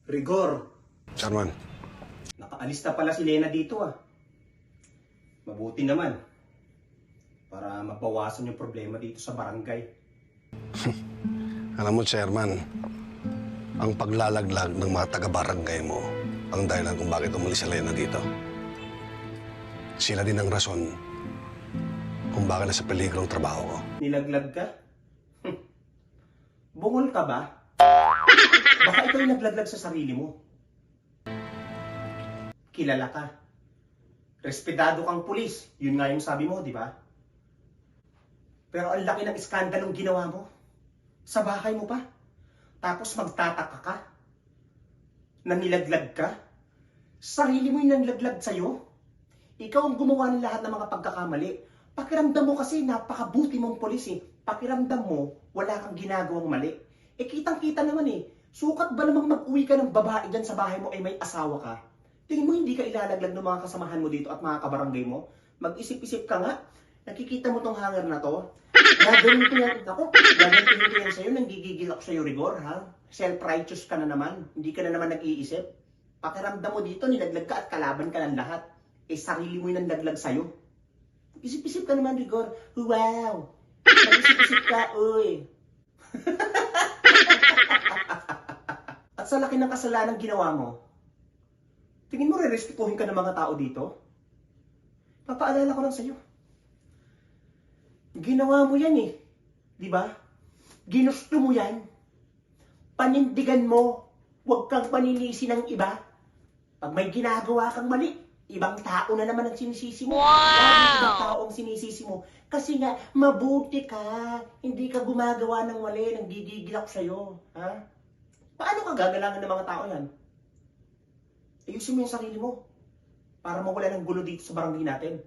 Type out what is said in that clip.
Rigor, Chairman, nakaalis na pala si Lena dito ah. Mabuti naman. Para mabawasan yung problema dito sa barangay. alam mo, Chairman, ang paglalaglag ng mga taga-barangay mo ang dahilan kung bakit umalis si Lena dito. Sila din ang rason kung bakit nasa peligro ang trabaho ko. Nilaglag ka? Bungol ka ba? Baka ikaw yung naglaglag sa sarili mo. Kilala ka. Respetado kang pulis. Yun nga yung sabi mo, di ba? Pero ang laki ng iskandalong ginawa mo. Sa bahay mo pa. Tapos magtataka ka. Na nilaglag ka. Sarili mo yung nanlaglag sa'yo. Ikaw ang gumawa ng lahat ng mga pagkakamali. Pakiramdam mo kasi napakabuti mong pulis eh. Pakiramdam mo, wala kang ginagawang mali. Eh kitang-kita naman eh. Sukat ba namang mag-uwi ka ng babae dyan sa bahay mo ay may asawa ka? Tingin mo hindi ka ilalaglag ng mga kasamahan mo dito at mga kabarangay mo? Mag-isip-isip ka nga. Nakikita mo tong hanger na to? Gaganito yan. Ako, gaganito yan sa'yo. Nanggigigil ako sa'yo, Rigor, ha? Self-righteous ka na naman. Hindi ka na naman nag-iisip. Pakiramdam mo dito, nilaglag ka at kalaban ka ng lahat. Eh, sarili mo yung nalaglag sa'yo. Isip-isip ka naman, Rigor. Wow! Mag-isip-isip ka, uy. At sa laki ng kasalanan ginawa mo, tingin mo re-respetuhin ka ng mga tao dito? Papaalala ko lang sa'yo. Ginawa mo yan eh. Di ba? Ginusto mo yan. Panindigan mo. Huwag kang paninisi ng iba. Pag may ginagawa kang mali, ibang tao na naman ang sinisisi mo. Wow! Ibang tao ang sinisisi mo. Kasi nga, mabuti ka. Hindi ka gumagawa ng mali. Nanggigigil ako sa'yo. Ha? Paano ka gagalangan ng mga tao yan? Ayusin mo yung sarili mo. Para mawala ng gulo dito sa barangay natin.